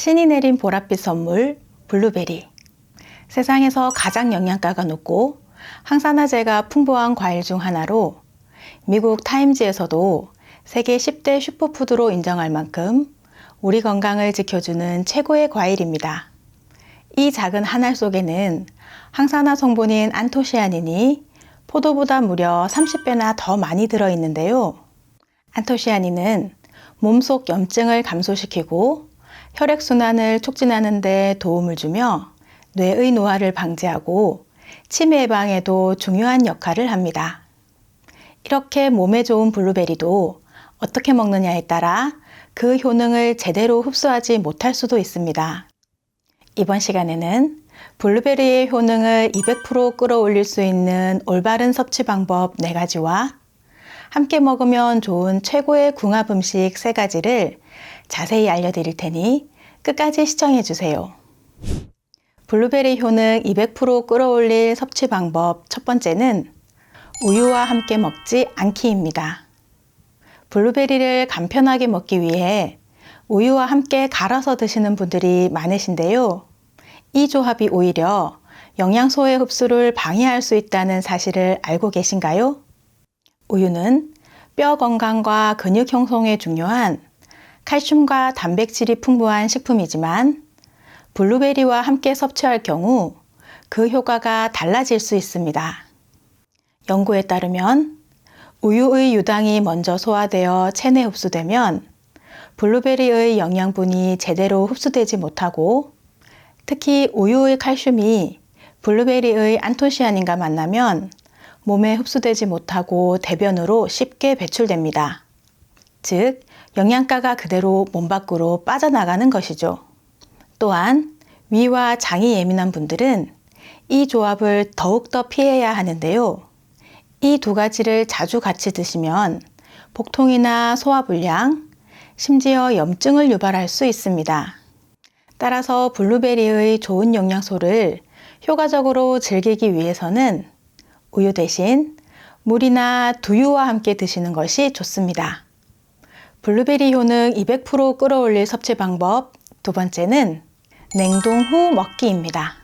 신이 내린 보랏빛 선물, 블루베리. 세상에서 가장 영양가가 높고 항산화제가 풍부한 과일 중 하나로 미국 타임즈에서도 세계 10대 슈퍼푸드로 인정할 만큼 우리 건강을 지켜주는 최고의 과일입니다. 이 작은 한 알 속에는 항산화 성분인 안토시아닌이 포도보다 무려 30배나 더 많이 들어있는데요. 안토시아닌은 몸속 염증을 감소시키고 혈액순환을 촉진하는 데 도움을 주며 뇌의 노화를 방지하고 치매 예방에도 중요한 역할을 합니다. 이렇게 몸에 좋은 블루베리도 어떻게 먹느냐에 따라 그 효능을 제대로 흡수하지 못할 수도 있습니다. 이번 시간에는 블루베리의 효능을 200% 끌어올릴 수 있는 올바른 섭취 방법 4가지와 함께 먹으면 좋은 최고의 궁합 음식 3가지를 자세히 알려드릴 테니 끝까지 시청해주세요. 블루베리 효능 200% 끌어올릴 섭취 방법 첫 번째는 우유와 함께 먹지 않기입니다. 블루베리를 간편하게 먹기 위해 우유와 함께 갈아서 드시는 분들이 많으신데요. 이 조합이 오히려 영양소의 흡수를 방해할 수 있다는 사실을 알고 계신가요? 우유는 뼈 건강과 근육 형성에 중요한 칼슘과 단백질이 풍부한 식품이지만 블루베리와 함께 섭취할 경우 그 효과가 달라질 수 있습니다. 연구에 따르면 우유의 유당이 먼저 소화되어 체내 흡수되면 블루베리의 영양분이 제대로 흡수되지 못하고 특히 우유의 칼슘이 블루베리의 안토시아닌과 만나면 몸에 흡수되지 못하고 대변으로 쉽게 배출됩니다. 즉, 영양가가 그대로 몸 밖으로 빠져나가는 것이죠. 또한 위와 장이 예민한 분들은 이 조합을 더욱더 피해야 하는데요. 이 2가지를 자주 같이 드시면 복통이나 소화불량, 심지어 염증을 유발할 수 있습니다. 따라서 블루베리의 좋은 영양소를 효과적으로 즐기기 위해서는 우유 대신 물이나 두유와 함께 드시는 것이 좋습니다. 블루베리 효능 200% 끌어올릴 섭취 방법 두 번째는 냉동 후 먹기입니다.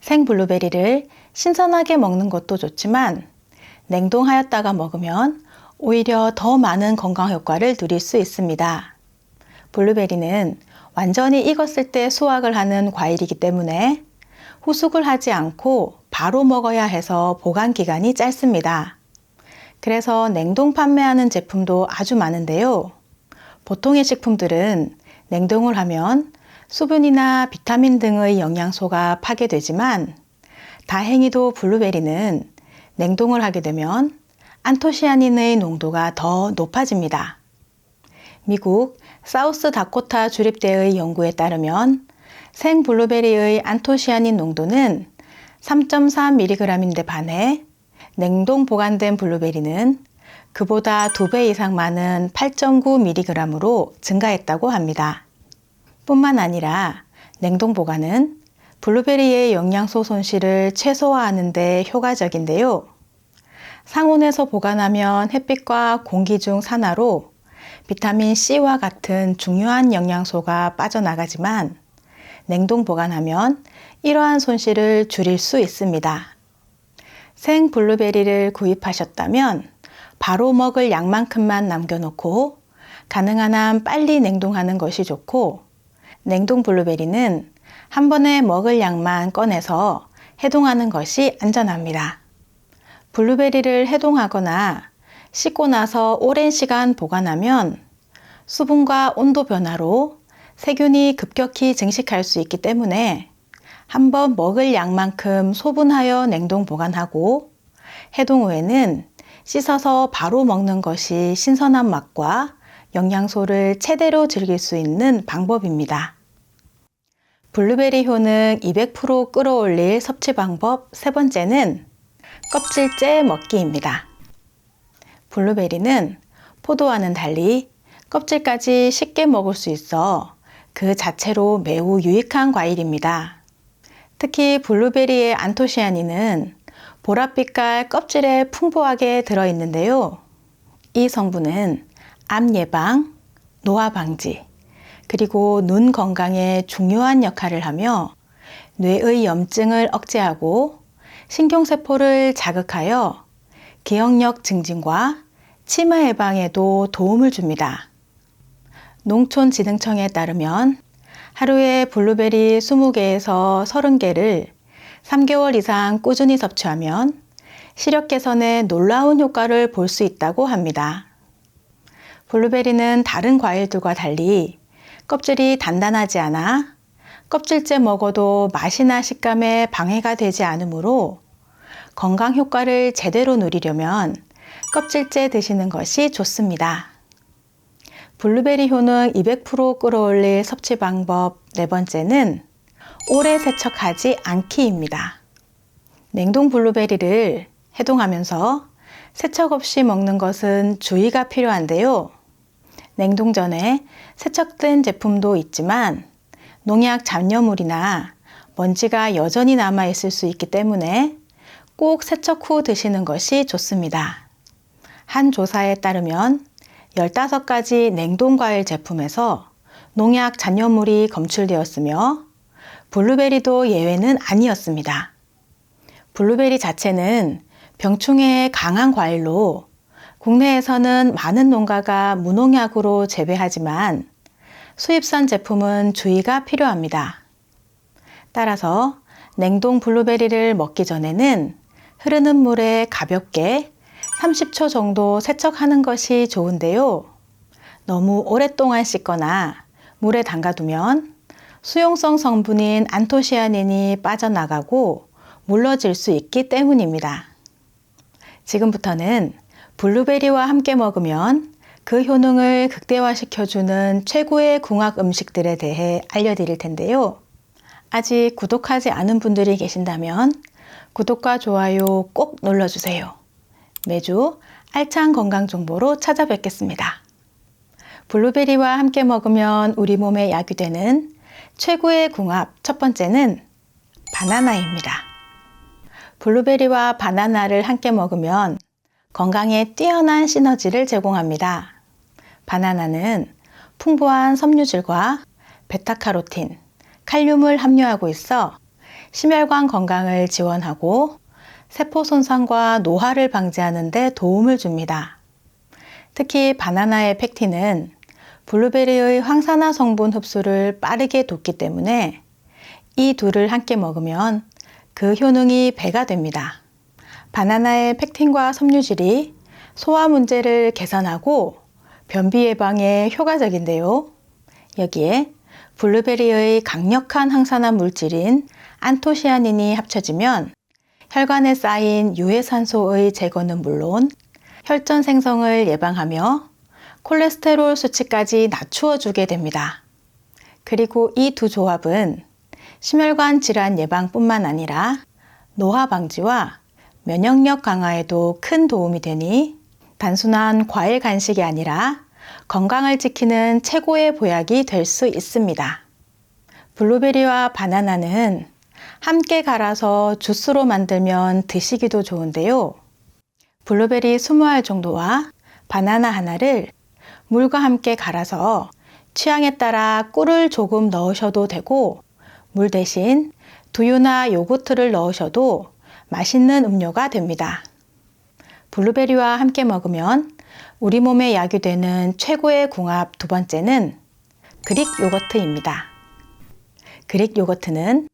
생 블루베리를 신선하게 먹는 것도 좋지만 냉동하였다가 먹으면 오히려 더 많은 건강 효과를 누릴 수 있습니다. 블루베리는 완전히 익었을 때 수확을 하는 과일이기 때문에 후숙을 하지 않고 바로 먹어야 해서 보관 기간이 짧습니다. 그래서 냉동 판매하는 제품도 아주 많은데요. 보통의 식품들은 냉동을 하면 수분이나 비타민 등의 영양소가 파괴되지만 다행히도 블루베리는 냉동을 하게 되면 안토시아닌의 농도가 더 높아집니다. 미국 사우스다코타 주립대의 연구에 따르면 생 블루베리의 안토시아닌 농도는 3.3mg인데 반해 냉동 보관된 블루베리는 그보다 2배 이상 많은 8.9mg으로 증가했다고 합니다. 뿐만 아니라 냉동 보관은 블루베리의 영양소 손실을 최소화하는 데 효과적인데요. 상온에서 보관하면 햇빛과 공기 중 산화로 비타민 C와 같은 중요한 영양소가 빠져나가지만 냉동 보관하면 이러한 손실을 줄일 수 있습니다. 생 블루베리를 구입하셨다면 바로 먹을 양만큼만 남겨놓고 가능한 한 빨리 냉동하는 것이 좋고 냉동 블루베리는 한 번에 먹을 양만 꺼내서 해동하는 것이 안전합니다. 블루베리를 해동하거나 씻고 나서 오랜 시간 보관하면 수분과 온도 변화로 세균이 급격히 증식할 수 있기 때문에 한번 먹을 양만큼 소분하여 냉동 보관하고 해동 후에는 씻어서 바로 먹는 것이 신선한 맛과 영양소를 최대로 즐길 수 있는 방법입니다. 블루베리 효능 200% 끌어올릴 섭취 방법 세 번째는 껍질째 먹기입니다. 블루베리는 포도와는 달리 껍질까지 쉽게 먹을 수 있어 그 자체로 매우 유익한 과일입니다. 특히 블루베리의 안토시아닌은 보랏빛깔 껍질에 풍부하게 들어있는데요. 이 성분은 암 예방, 노화 방지, 그리고 눈 건강에 중요한 역할을 하며 뇌의 염증을 억제하고 신경세포를 자극하여 기억력 증진과 치매 예방에도 도움을 줍니다. 농촌진흥청에 따르면 하루에 블루베리 20개에서 30개를 3개월 이상 꾸준히 섭취하면 시력 개선에 놀라운 효과를 볼 수 있다고 합니다. 블루베리는 다른 과일들과 달리 껍질이 단단하지 않아 껍질째 먹어도 맛이나 식감에 방해가 되지 않으므로 건강 효과를 제대로 누리려면 껍질째 드시는 것이 좋습니다. 블루베리 효능 200% 끌어올릴 섭취 방법 네 번째는 오래 세척하지 않기입니다. 냉동 블루베리를 해동하면서 세척 없이 먹는 것은 주의가 필요한데요. 냉동 전에 세척된 제품도 있지만 농약 잔여물이나 먼지가 여전히 남아 있을 수 있기 때문에 꼭 세척 후 드시는 것이 좋습니다. 한 조사에 따르면 15가지 냉동 과일 제품에서 농약 잔여물이 검출되었으며 블루베리도 예외는 아니었습니다. 블루베리 자체는 병충해에 강한 과일로 국내에서는 많은 농가가 무농약으로 재배하지만 수입산 제품은 주의가 필요합니다. 따라서 냉동 블루베리를 먹기 전에는 흐르는 물에 가볍게 30초 정도 세척하는 것이 좋은데요. 너무 오랫동안 씻거나 물에 담가두면 수용성 성분인 안토시아닌이 빠져나가고 물러질 수 있기 때문입니다. 지금부터는 블루베리와 함께 먹으면 그 효능을 극대화시켜주는 최고의 궁합 음식들에 대해 알려드릴 텐데요. 아직 구독하지 않은 분들이 계신다면 구독과 좋아요 꼭 눌러주세요. 매주 알찬 건강 정보로 찾아뵙겠습니다. 블루베리와 함께 먹으면 우리 몸에 약이 되는 최고의 궁합 첫 번째는 바나나입니다. 블루베리와 바나나를 함께 먹으면 건강에 뛰어난 시너지를 제공합니다. 바나나는 풍부한 섬유질과 베타카로틴, 칼륨을 함유하고 있어 심혈관 건강을 지원하고 세포 손상과 노화를 방지하는 데 도움을 줍니다. 특히 바나나의 펙틴은 블루베리의 황산화 성분 흡수를 빠르게 돕기 때문에 이 둘을 함께 먹으면 그 효능이 배가 됩니다. 바나나의 펙틴과 섬유질이 소화 문제를 개선하고 변비 예방에 효과적인데요. 여기에 블루베리의 강력한 항산화 물질인 안토시아닌이 합쳐지면 혈관에 쌓인 유해산소의 제거는 물론 혈전 생성을 예방하며 콜레스테롤 수치까지 낮추어 주게 됩니다. 그리고 이 두 조합은 심혈관 질환 예방뿐만 아니라 노화 방지와 면역력 강화에도 큰 도움이 되니 단순한 과일 간식이 아니라 건강을 지키는 최고의 보약이 될 수 있습니다. 블루베리와 바나나는 함께 갈아서 주스로 만들면 드시기도 좋은데요. 블루베리 20알 정도와 바나나 하나를 물과 함께 갈아서 취향에 따라 꿀을 조금 넣으셔도 되고 물 대신 두유나 요거트를 넣으셔도 맛있는 음료가 됩니다. 블루베리와 함께 먹으면 우리 몸에 약이 되는 최고의 궁합 두 번째는 그릭 요거트입니다. 그릭 요거트는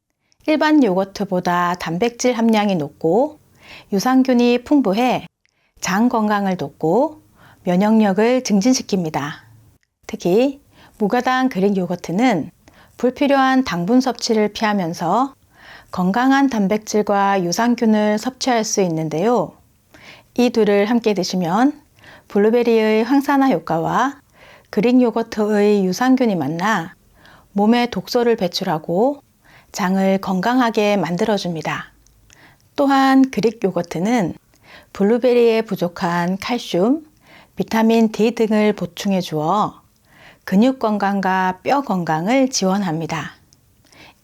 일반 요거트보다 단백질 함량이 높고 유산균이 풍부해 장 건강을 돕고 면역력을 증진시킵니다. 특히 무가당 그릭 요거트는 불필요한 당분 섭취를 피하면서 건강한 단백질과 유산균을 섭취할 수 있는데요. 이 둘을 함께 드시면 블루베리의 황산화 효과와 그릭 요거트의 유산균이 만나 몸에 독소를 배출하고 장을 건강하게 만들어줍니다. 또한 그릭 요거트는 블루베리에 부족한 칼슘, 비타민 D 등을 보충해 주어 근육 건강과 뼈 건강을 지원합니다.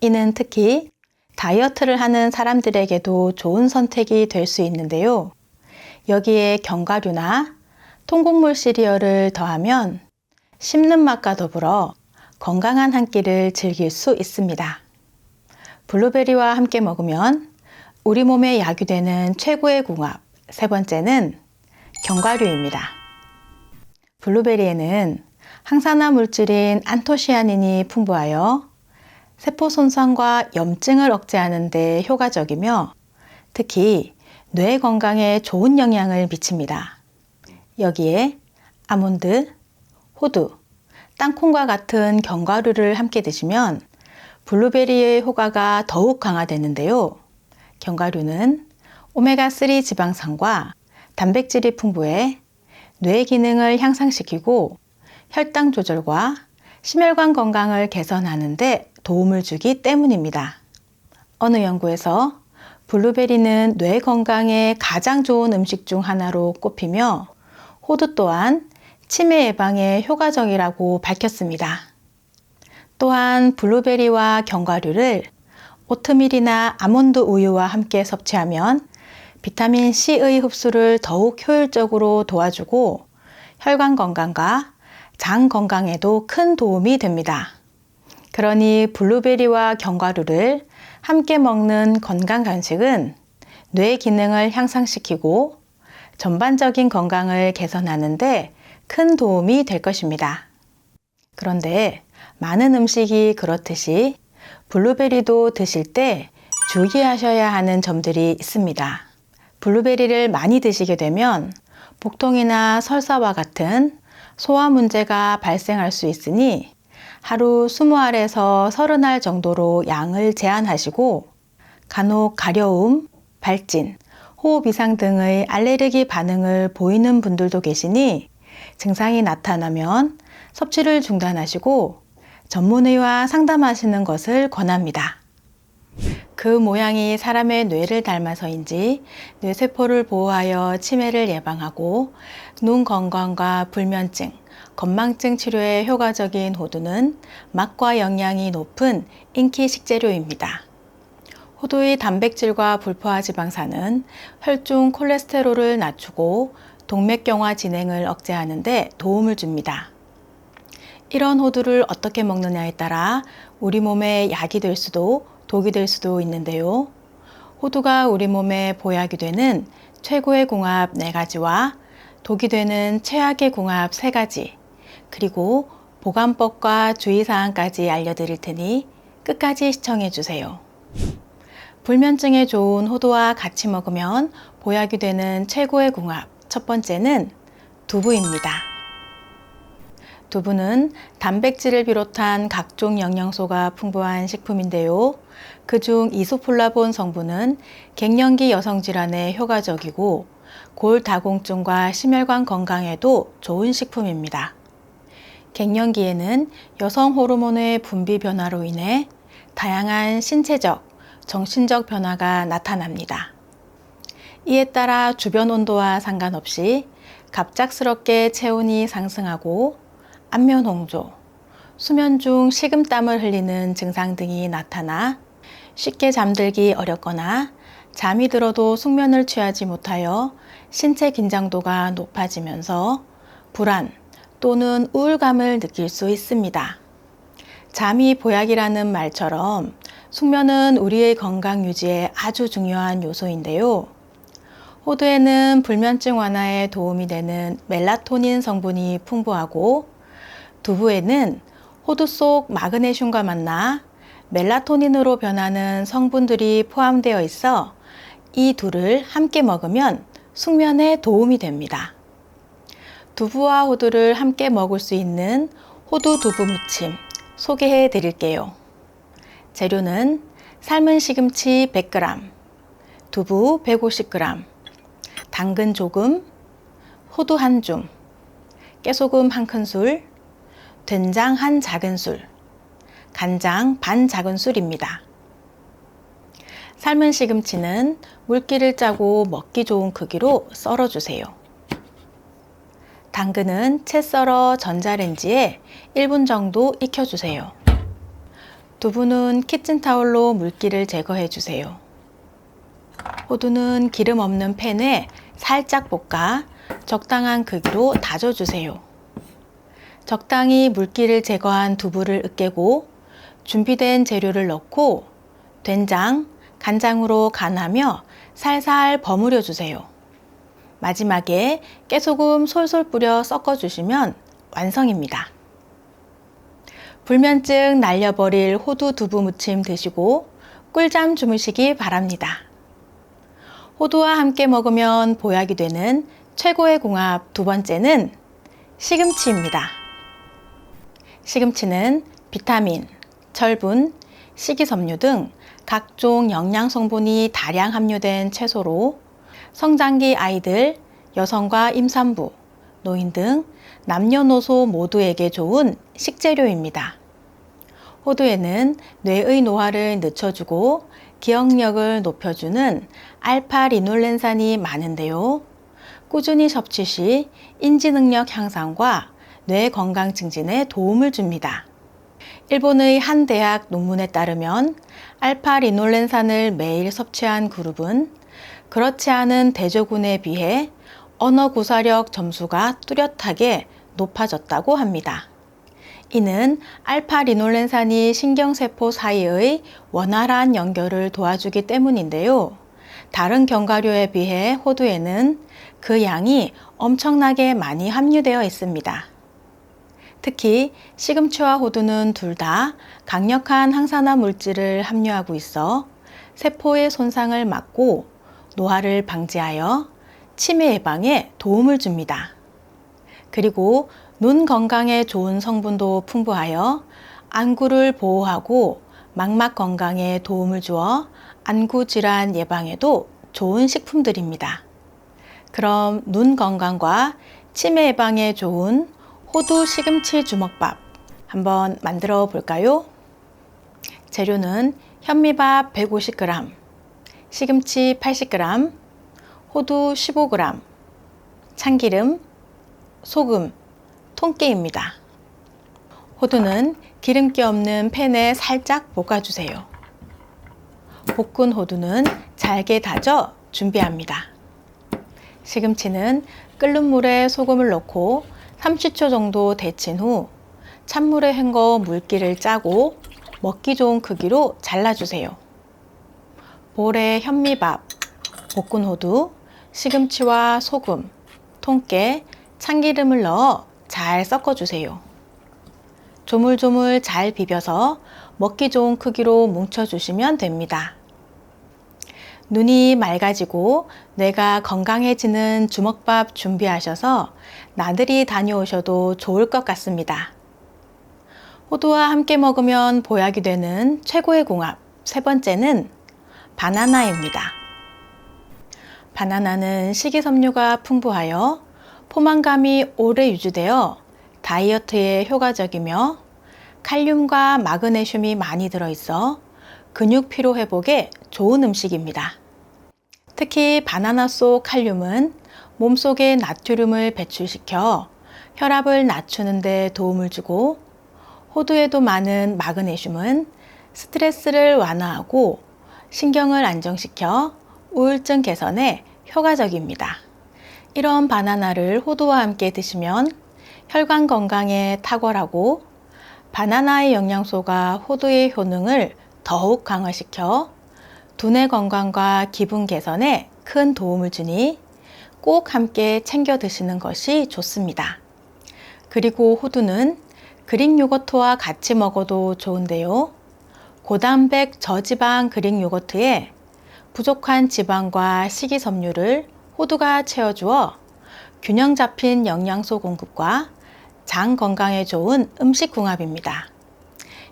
이는 특히 다이어트를 하는 사람들에게도 좋은 선택이 될 수 있는데요. 여기에 견과류나 통곡물 시리얼을 더하면 씹는 맛과 더불어 건강한 한 끼를 즐길 수 있습니다. 블루베리와 함께 먹으면 우리 몸에 약이 되는 최고의 궁합, 세 번째는 견과류입니다. 블루베리에는 항산화 물질인 안토시아닌이 풍부하여 세포 손상과 염증을 억제하는 데 효과적이며 특히 뇌 건강에 좋은 영향을 미칩니다. 여기에 아몬드, 호두, 땅콩과 같은 견과류를 함께 드시면 블루베리의 효과가 더욱 강화되는데요. 견과류는 오메가3 지방산과 단백질이 풍부해 뇌 기능을 향상시키고 혈당 조절과 심혈관 건강을 개선하는 데 도움을 주기 때문입니다. 어느 연구에서 블루베리는 뇌 건강에 가장 좋은 음식 중 하나로 꼽히며 호두 또한 치매 예방에 효과적이라고 밝혔습니다. 또한 블루베리와 견과류를 오트밀이나 아몬드 우유와 함께 섭취하면 비타민 C의 흡수를 더욱 효율적으로 도와주고 혈관 건강과 장 건강에도 큰 도움이 됩니다. 그러니 블루베리와 견과류를 함께 먹는 건강 간식은 뇌 기능을 향상시키고 전반적인 건강을 개선하는 데 큰 도움이 될 것입니다. 그런데 많은 음식이 그렇듯이 블루베리도 드실 때 주의하셔야 하는 점들이 있습니다. 블루베리를 많이 드시게 되면 복통이나 설사와 같은 소화 문제가 발생할 수 있으니 하루 20알에서 30알 정도로 양을 제한하시고 간혹 가려움, 발진, 호흡 이상 등의 알레르기 반응을 보이는 분들도 계시니 증상이 나타나면 섭취를 중단하시고 전문의와 상담하시는 것을 권합니다. 그 모양이 사람의 뇌를 닮아서인지 뇌세포를 보호하여 치매를 예방하고 눈 건강과 불면증, 건망증 치료에 효과적인 호두는 맛과 영양이 높은 인기 식재료입니다. 호두의 단백질과 불포화 지방산은 혈중 콜레스테롤을 낮추고 동맥경화 진행을 억제하는 데 도움을 줍니다. 이런 호두를 어떻게 먹느냐에 따라 우리 몸에 약이 될 수도 독이 될 수도 있는데요. 호두가 우리 몸에 보약이 되는 최고의 궁합 4가지와 독이 되는 최악의 궁합 3가지, 그리고 보관법과 주의사항까지 알려드릴 테니 끝까지 시청해 주세요. 불면증에 좋은 호두와 같이 먹으면 보약이 되는 최고의 궁합 첫 번째는 두부입니다. 두부는 단백질을 비롯한 각종 영양소가 풍부한 식품인데요. 그중 이소플라본 성분은 갱년기 여성 질환에 효과적이고 골다공증과 심혈관 건강에도 좋은 식품입니다. 갱년기에는 여성 호르몬의 분비 변화로 인해 다양한 신체적, 정신적 변화가 나타납니다. 이에 따라 주변 온도와 상관없이 갑작스럽게 체온이 상승하고 안면 홍조, 수면 중 식은땀을 흘리는 증상 등이 나타나 쉽게 잠들기 어렵거나 잠이 들어도 숙면을 취하지 못하여 신체 긴장도가 높아지면서 불안 또는 우울감을 느낄 수 있습니다. 잠이 보약이라는 말처럼 숙면은 우리의 건강 유지에 아주 중요한 요소인데요. 호두에는 불면증 완화에 도움이 되는 멜라토닌 성분이 풍부하고 두부에는 호두 속 마그네슘과 만나 멜라토닌으로 변하는 성분들이 포함되어 있어 이 둘을 함께 먹으면 숙면에 도움이 됩니다. 두부와 호두를 함께 먹을 수 있는 호두 두부 무침 소개해 드릴게요. 재료는 삶은 시금치 100g, 두부 150g, 당근 조금, 호두 1줌, 깨소금 1큰술, 된장 1작은술, 간장 반 작은술입니다. 삶은 시금치는 물기를 짜고 먹기 좋은 크기로 썰어주세요. 당근은 채 썰어 전자레인지에 1분 정도 익혀주세요. 두부는 키친타올로 물기를 제거해 주세요. 호두는 기름 없는 팬에 살짝 볶아 적당한 크기로 다져주세요. 적당히 물기를 제거한 두부를 으깨고 준비된 재료를 넣고 된장, 간장으로 간하며 살살 버무려 주세요. 마지막에 깨소금 솔솔 뿌려 섞어 주시면 완성입니다. 불면증 날려버릴 호두 두부 무침 드시고 꿀잠 주무시기 바랍니다. 호두와 함께 먹으면 보약이 되는 최고의 궁합 두 번째는 시금치입니다. 시금치는 비타민, 철분, 식이섬유 등 각종 영양 성분이 다량 함유된 채소로 성장기 아이들, 여성과 임산부, 노인 등 남녀노소 모두에게 좋은 식재료입니다. 호두에는 뇌의 노화를 늦춰주고 기억력을 높여주는 알파리놀렌산이 많은데요. 꾸준히 섭취 시 인지 능력 향상과 뇌 건강 증진에 도움을 줍니다. 일본의 한 대학 논문에 따르면 알파리놀렌산을 매일 섭취한 그룹은 그렇지 않은 대조군에 비해 언어 구사력 점수가 뚜렷하게 높아졌다고 합니다. 이는 알파리놀렌산이 신경세포 사이의 원활한 연결을 도와주기 때문인데요. 다른 견과류에 비해 호두에는 그 양이 엄청나게 많이 함유되어 있습니다. 특히 시금치와 호두는 둘 다 강력한 항산화 물질을 함유하고 있어 세포의 손상을 막고 노화를 방지하여 치매 예방에 도움을 줍니다. 그리고 눈 건강에 좋은 성분도 풍부하여 안구를 보호하고 망막 건강에 도움을 주어 안구 질환 예방에도 좋은 식품들입니다. 그럼 눈 건강과 치매 예방에 좋은 호두 시금치 주먹밥 한번 만들어 볼까요? 재료는 현미밥 150g, 시금치 80g, 호두 15g, 참기름, 소금, 통깨입니다. 호두는 기름기 없는 팬에 살짝 볶아주세요. 볶은 호두는 잘게 다져 준비합니다. 시금치는 끓는 물에 소금을 넣고 30초 정도 데친 후 찬물에 헹궈 물기를 짜고 먹기 좋은 크기로 잘라주세요. 볼에 현미밥, 볶은 호두, 시금치와 소금, 통깨, 참기름을 넣어 잘 섞어주세요. 조물조물 잘 비벼서 먹기 좋은 크기로 뭉쳐주시면 됩니다. 눈이 맑아지고 뇌가 건강해지는 주먹밥 준비하셔서 나들이 다녀오셔도 좋을 것 같습니다. 호두와 함께 먹으면 보약이 되는 최고의 궁합 세 번째는 바나나입니다. 바나나는 식이섬유가 풍부하여 포만감이 오래 유지되어 다이어트에 효과적이며 칼륨과 마그네슘이 많이 들어있어 근육 피로 회복에 좋은 음식입니다. 특히 바나나 속 칼륨은 몸속의 나트륨을 배출시켜 혈압을 낮추는 데 도움을 주고 호두에도 많은 마그네슘은 스트레스를 완화하고 신경을 안정시켜 우울증 개선에 효과적입니다. 이런 바나나를 호두와 함께 드시면 혈관 건강에 탁월하고 바나나의 영양소가 호두의 효능을 더욱 강화시켜 두뇌 건강과 기분 개선에 큰 도움을 주니 꼭 함께 챙겨 드시는 것이 좋습니다. 그리고 호두는 그릭 요거트와 같이 먹어도 좋은데요. 고단백 저지방 그릭 요거트에 부족한 지방과 식이섬유를 호두가 채워주어 균형 잡힌 영양소 공급과 장 건강에 좋은 음식 궁합입니다.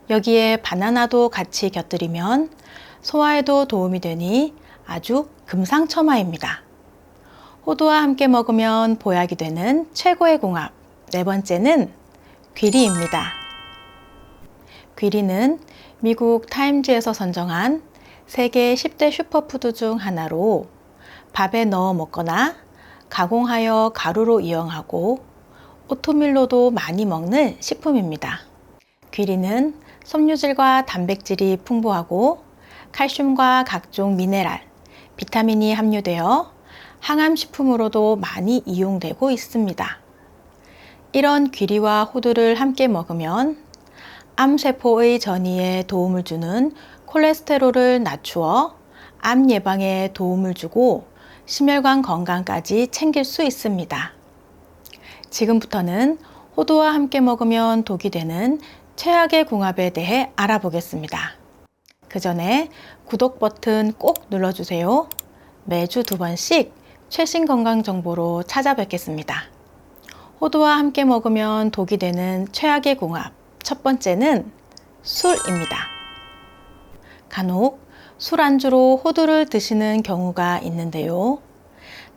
여기에 바나나도 같이 곁들이면 소화에도 도움이 되니 아주 금상첨화입니다. 호두와 함께 먹으면 보약이 되는 최고의 궁합 네 번째는 귀리입니다. 귀리는 미국 타임즈에서 선정한 세계 10대 슈퍼푸드 중 하나로 밥에 넣어 먹거나 가공하여 가루로 이용하고 오트밀로도 많이 먹는 식품입니다. 귀리는 섬유질과 단백질이 풍부하고 칼슘과 각종 미네랄, 비타민이 함유되어 항암식품으로도 많이 이용되고 있습니다. 이런 귀리와 호두를 함께 먹으면 암세포의 전이에 도움을 주는 콜레스테롤을 낮추어 암 예방에 도움을 주고 심혈관 건강까지 챙길 수 있습니다. 지금부터는 호두와 함께 먹으면 독이 되는 최악의 궁합에 대해 알아보겠습니다. 그 전에 구독 버튼 꼭 눌러주세요. 매주 2번씩 최신 건강 정보로 찾아뵙겠습니다. 호두와 함께 먹으면 독이 되는 최악의 궁합. 첫 번째는 술입니다. 간혹 술 안주로 호두를 드시는 경우가 있는데요.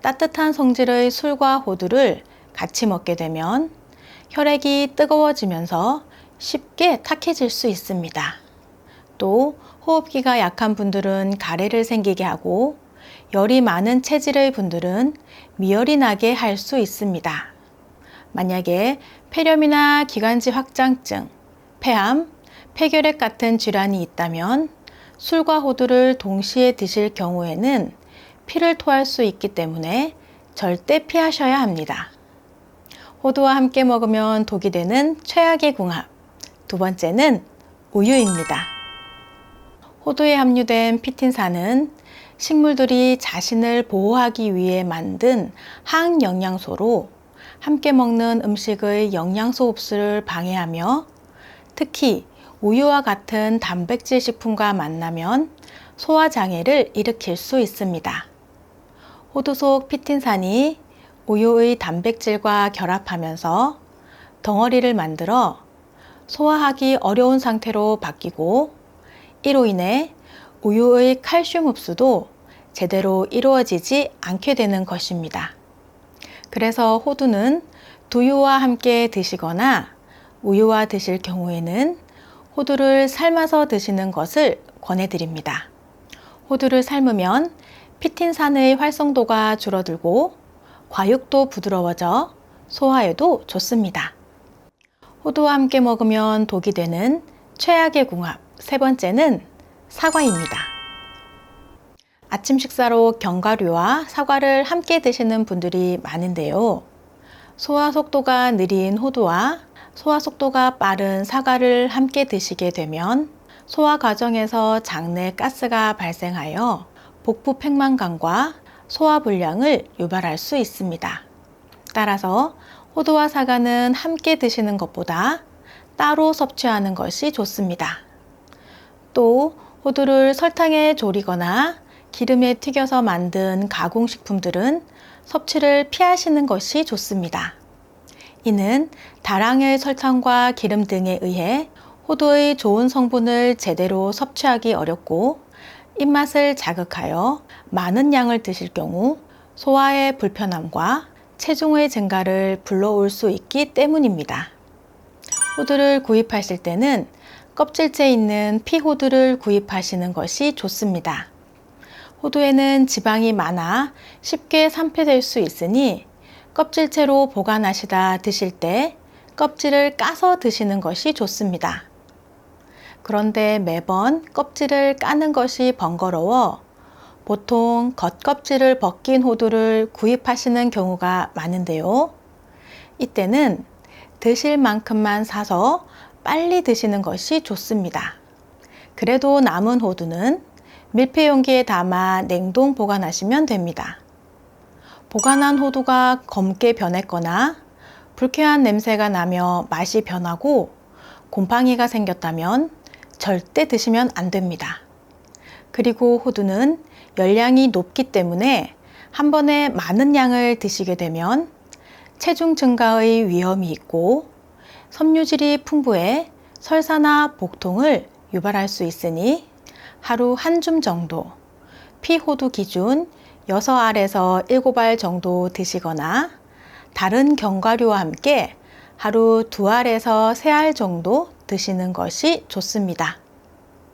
따뜻한 성질의 술과 호두를 같이 먹게 되면 혈액이 뜨거워지면서 쉽게 탁해질 수 있습니다. 또 호흡기가 약한 분들은 가래를 생기게 하고 열이 많은 체질의 분들은 미열이 나게 할 수 있습니다. 만약에 폐렴이나 기관지 확장증, 폐암, 폐결핵 같은 질환이 있다면 술과 호두를 동시에 드실 경우에는 피를 토할 수 있기 때문에 절대 피하셔야 합니다. 호두와 함께 먹으면 독이 되는 최악의 궁합. 두 번째는 우유입니다. 호두에 함유된 피틴산은 식물들이 자신을 보호하기 위해 만든 항영양소로 함께 먹는 음식의 영양소 흡수를 방해하며 특히 우유와 같은 단백질 식품과 만나면 소화장애를 일으킬 수 있습니다. 호두 속 피틴산이 우유의 단백질과 결합하면서 덩어리를 만들어 소화하기 어려운 상태로 바뀌고 이로 인해 우유의 칼슘 흡수도 제대로 이루어지지 않게 되는 것입니다. 그래서 호두는 두유와 함께 드시거나 우유와 드실 경우에는 호두를 삶아서 드시는 것을 권해드립니다. 호두를 삶으면 피틴산의 활성도가 줄어들고 과육도 부드러워져 소화에도 좋습니다. 호두와 함께 먹으면 독이 되는 최악의 궁합. 세 번째는 사과입니다. 아침 식사로 견과류와 사과를 함께 드시는 분들이 많은데요. 소화 속도가 느린 호두와 소화 속도가 빠른 사과를 함께 드시게 되면 소화 과정에서 장내 가스가 발생하여 복부 팽만감과 소화 불량을 유발할 수 있습니다. 따라서 호두와 사과는 함께 드시는 것보다 따로 섭취하는 것이 좋습니다. 또 호두를 설탕에 졸이거나 기름에 튀겨서 만든 가공식품들은 섭취를 피하시는 것이 좋습니다. 이는 다량의 설탕과 기름 등에 의해 호두의 좋은 성분을 제대로 섭취하기 어렵고 입맛을 자극하여 많은 양을 드실 경우 소화의 불편함과 체중의 증가를 불러올 수 있기 때문입니다. 호두를 구입하실 때는 껍질째 있는 피호두를 구입하시는 것이 좋습니다. 호두에는 지방이 많아 쉽게 산패될 수 있으니 껍질째로 보관하시다 드실 때 껍질을 까서 드시는 것이 좋습니다. 그런데 매번 껍질을 까는 것이 번거로워 보통 겉껍질을 벗긴 호두를 구입하시는 경우가 많은데요. 이때는 드실 만큼만 사서 빨리 드시는 것이 좋습니다. 그래도 남은 호두는 밀폐 용기에 담아 냉동 보관하시면 됩니다. 보관한 호두가 검게 변했거나 불쾌한 냄새가 나며 맛이 변하고 곰팡이가 생겼다면 절대 드시면 안 됩니다. 그리고 호두는 열량이 높기 때문에 한 번에 많은 양을 드시게 되면 체중 증가의 위험이 있고 섬유질이 풍부해 설사나 복통을 유발할 수 있으니 하루 한 줌 정도, 피호두 기준 6알에서 7알 정도 드시거나 다른 견과류와 함께 하루 2알에서 3알 정도 드시는 것이 좋습니다.